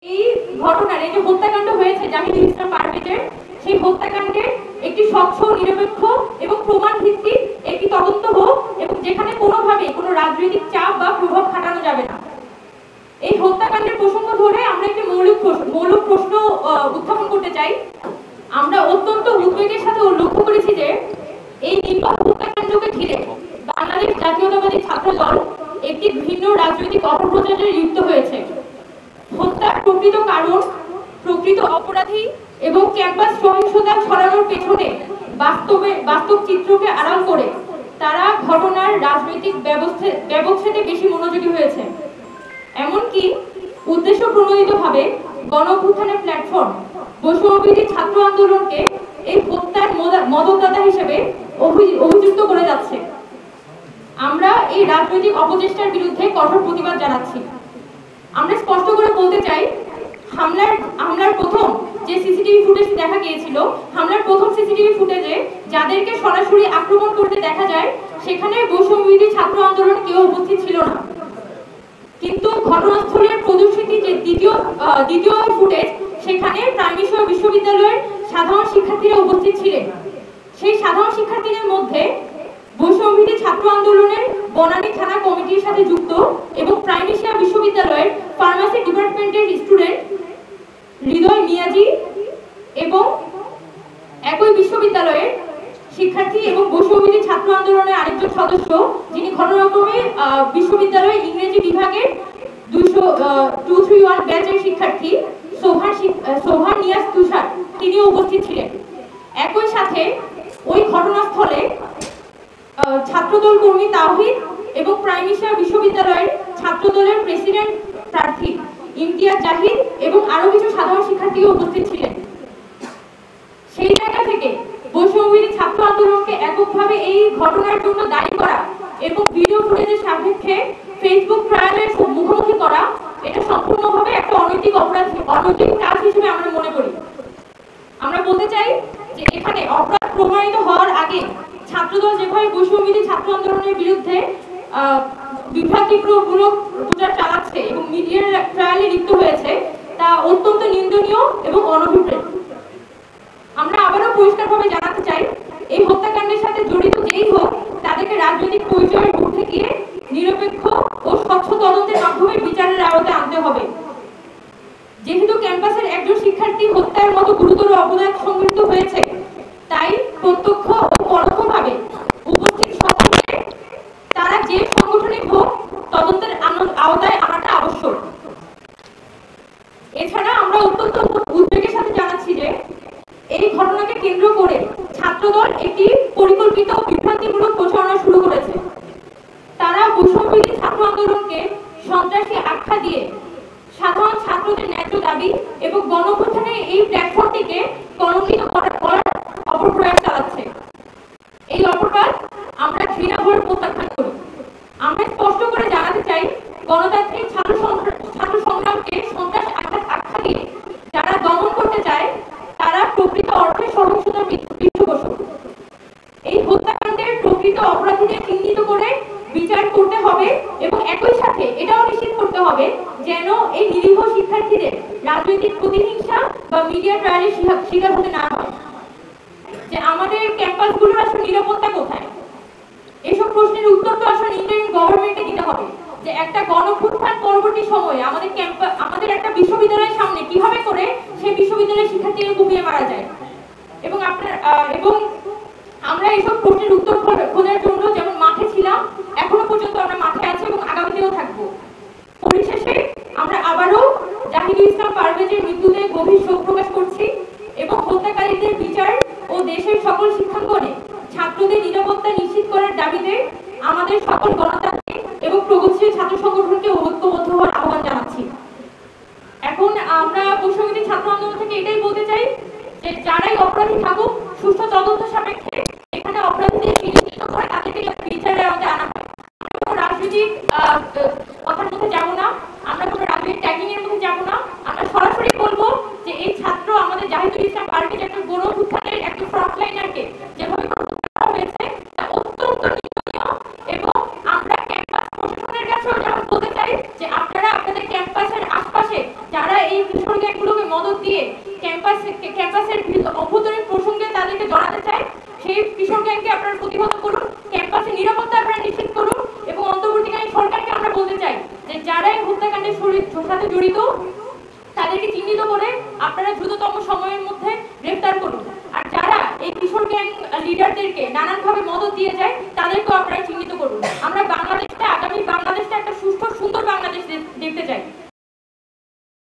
এই ঘটনার এই যে হত্যাকাণ্ড হয়েছে জাহিদুল ইসলাম পারভেজের, সেই হত্যাকাণ্ডের একটি স্বচ্ছ, নিরপেক্ষ এবং প্রমাণ ভিত্তিক একটি তদন্ত হোক, এবং যেখানে কোনোভাবে কোনো রাজনৈতিক চাপ বা প্রভাব খাটানো যাবে না। এই হত্যাকাণ্ডের প্রসঙ্গ ধরে আমরা একটি মৌলিক প্রশ্ন উত্থাপন করতে চাই। আমরা অত্যন্ত উদ্বেগের সাথে লক্ষ্য করেছি যে এই নির্বাক হত্যাকাণ্ডকে ঘিরে বাংলাদেশ জাতীয়তাবাদী ছাত্র দল একটি ভিন্ন রাজনৈতিক অপপ্রচারে লিপ্ত হয়েছে। হত্যার প্রকৃত কারণ, প্রকৃত অপরাধী এবং ক্যাম্পাস সহিংসতা ছড়ানোর পেছনে বাস্তব চিত্রকে আড়াল করে তারা ঘটনার রাজনৈতিক ব্যবচ্ছেদে বেশি মনোযোগী হয়েছে। এমনকি উদ্দেশ্য প্রণোদিতভাবে গণ-অভ্যুত্থানের প্ল্যাটফর্ম বৈষম্যবিরোধী ছাত্র আন্দোলনকে এই হত্যার মদতদাতা হিসেবে অভিযুক্ত করে যাচ্ছে। আমরা এই রাজনৈতিক অপচেষ্টার বিরুদ্ধে কঠোর প্রতিবাদ জানাচ্ছি। আমরা স্পষ্ট করে বলতে চাই, হামলার প্রথম যে সিসিটিভি ফুটেজ দেখা গিয়েছিল, হামলার প্রথম সিসিটিভি ফুটেজে যাদেরকে সরাসরি আক্রমণ করতে দেখা যায় সেখানে বৈষম্যবিরোধী ছাত্র আন্দোলন কেউ উপস্থিত ছিল না। কিন্তু ঘটনাস্থলের প্রদর্শিত যে দ্বিতীয় ফুটেজ, সেখানে প্রাইমিশয় বিশ্ববিদ্যালয়ের সাধারণ শিক্ষার্থীরা উপস্থিত ছিলেন। সেই সাধারণ শিক্ষার্থীদের মধ্যে বৈষম্যবিরোধী ছাত্র আন্দোলনের বনানী থানা কমিটির সাথে যুক্ত এবং প্রাইমিশিয়া বিশ্ববিদ্যালয়ের ফার্মাসি ডিপার্টমেন্টের স্টুডেন্ট হৃদয় মিয়াজি এবং একই বিশ্ববিদ্যালয়ের শিক্ষার্থী এবং বৈষম্যবিরোধী ছাত্র আন্দোলনের আরেকজন সদস্য, যিনি ঘটনাক্রমে বিশ্ববিদ্যালয়ের ইংরেজি বিভাগের 231 ব্যাচের শিক্ষার্থী সোহান নিয়াজ তুষার, তিনিও উপস্থিত ছিলেন। একই সাথে ওই ঘটনাস্থলে ছাত্রদল কর্মী তাওহিদ এবং প্রাইমিশিয়া বিশ্ববিদ্যালয়ের ছাত্রদলের প্রেসিডেন্ট প্রার্থী ইমতিয়াজ জাহিদ এবং আরো কিছু সাধারণ শিক্ষার্থীও উপস্থিত ছিলেন। সেই জায়গা থেকে বৈষম্যবিরোধী ছাত্র আন্দোলনকে এককভাবে এই ঘটনার জন্য দায়ী করা এবং ভিডিও ফুটেজের সাপেক্ষে ফেসবুক ট্রায়ালের মুখোমুখি করা, এটা সম্পূর্ণভাবে একটা অনৈতিক কাজ হিসেবে আমরা মনে করি। আমরা বলতে চাই যে এখানে অপরাধ প্রমাণিত হওয়ার আগে ছাত্রদল যেভাবে বৈষম্যবিরোধী ছাত্র আন্দোলনের বিরুদ্ধে বিভ্রান্তিমূলক প্রচার চালাচ্ছে এবং মিডিয়ার ট্রায়ালে লিপ্ত হয়েছে, তা অত্যন্ত নিন্দনীয় এবং অনভিপ্রেত। আমরা আবারও পরিষ্কারভাবে জানাতে চাই, এই হত্যাকাণ্ডের সাথে জড়িত যেই হোক তাদেরকে রাজনৈতিক পরিচয়ের ঊর্ধ্বে গিয়ে নিরপেক্ষ ও স্বচ্ছ তদন্তের মাধ্যমে বিচারের আওতায় আনতে হবে। যেহেতু ক্যাম্পাসের একজন শিক্ষার্থী হত্যার মতো গুরুতর অপরাধ সংঘটিত হয়েছে, তাই প্রত্যক্ষ ও পরোক্ষভাবে উপস্থিত সকলকে তারা যে সংগঠনিক হোক তদন্তের আওতায় আনাটা আবশ্যক। এছাড়া আমরা অত্যন্ত উদ্বেগের সাথে জানাচ্ছি যে এই ঘটনাকে কেন্দ্র করে ছাত্রদল একটি পরিকল্পিত বিভ্রান্তিমূলক প্রচারণা শুরু করেছে। তারা বৈষম্যবিরোধী ছাত্র আন্দোলনকে সন্ত্রাসী আখ্যা দিয়ে সাধারণ ছাত্রদের ন্যায্য দাবি এবং গণঅভ্যুত্থানের এই প্ল্যাটফর্মটিকে কলঙ্কিত করার অপপ্রয়াস চালাচ্ছে। এই অপরাধ আমরা ঘৃণাভরে প্রত্যাখ্যান করি। আমরা স্পষ্ট করে জানাতে চাই, গণতান্ত্রিক ছাত্র সংগ্রামকে সন্ত্রাস আখ্যা দিয়ে যারা দমন করতে চায় তারা প্রকৃত অর্থে সহিংসতার পৃষ্ঠপোষক। এই হত্যাকাণ্ডের প্রকৃত অপরাধীদের চিহ্নিত করে বিচার করতে হবে এবং একই সাথে এটাও নিশ্চিত করতে হবে যেন এই নিরীহ শিক্ষার্থীদের রাজনৈতিক প্রতিহিংসা বা মিডিয়া ট্রায়ালের শিকার হতে না হয়। যে আমাদের ক্যাম্পাসগুলোর আসলে নিরাপত্তা কোথায়, এসব প্রশ্নের উত্তর তো আসলে ইন্ডিয়ান গভর্নমেন্টকে দিতে হবে। যে একটা গণঅভ্যুত্থান পরবর্তী সময়ে আমাদের একটা বিশ্ববিদ্যালয়ের সামনে কিভাবে করে সেই বিশ্ববিদ্যালয়ের শিক্ষার্থীদের কুপিয়ে মারা যায়, এবং আমরা এইসব প্রশ্নের উত্তর খোঁজার জন্য যেমন মাঠে ছিলাম, এখনো পর্যন্ত আমরা মাঠে আছি এবং আগামীতেও থাকবো। পরিশেষে আমরা আবারও জাহিদুল ইসলাম পারভেজের মৃত্যুতে গভীর শোক প্রকাশ করছি এবং হত্যাকারীদের বিচার ও দেশের সকল শিক্ষাঙ্গনে ছাত্রদের নিরাপত্তা নিশ্চিত করার দাবিতে আমাদের সকল গণতান্ত্রিক এবং প্রগতিশীল ছাত্র সংগঠনকে ঐক্যবদ্ধ হওয়ার আহ্বান জানাচ্ছি। এখন আমরা বৈষম্যবিরোধী ছাত্র আন্দোলন থেকে এটাই বলতে চাই যে যারাই অপরাধী থাকুক, সুস্থ তদন্ত সাপেক্ষে এখানে অপরাধীদের চিহ্নিত করে তাদেরকে বিচারের আওতায় আনা হয়। আমরা কোনো রাজনৈতিক কথার মধ্যে যাবো না, আমরা কোনো রাজনৈতিক ট্যাগিং এর মধ্যে যাবো না। আমরা সরাসরি বলবো যে এই ছাত্র আমাদের জাহিদুল ইসলাম পারভেজ একটা গণঅভ্যুত্থানের একটা ফ্রন্টলাইনারকে যেভাবে হত্যা করা হয়েছে তা অত্যন্ত নিন্দনীয়, এবং আমরা ক্যাম্পাস প্রশাসনের কাছেও যেমন বলতে চাই যে আপনারা আপনাদের ক্যাম্পাসের আশপাশে যারা এই এই কিশোর গ্যাংগুলোকে মদত দিয়ে ক্যাম্পাসের অভ্যন্তরীণ প্রসঙ্গে তাদেরকে জড়াতে চায়, সেই কিশোর গ্যাংকে আপনারা প্রতিহত করুন, ক্যাম্পাসে নিরাপত্তা আপনারা নিশ্চিত করুন এবং অন্তর্বর্তীকালীন সরকারকে আমরা বলতে চাই যে যারা এই হত্যাকাণ্ডের সাথে জড়িত তাদেরকে চিহ্নিত করে আপনারা দ্রুততম সময়ের মধ্যে গ্রেফতার করুন। আর যারা এই কিশোর গ্যাং লিডারদেরকে নানানভাবে মদত দিয়ে যায় তাদেরকেও আপনারা চিহ্নিত করুন। আমরা বাংলাদেশটা, আগামী বাংলাদেশটা একটা সুস্থ সুন্দর বাংলাদেশ দেখতে চাই।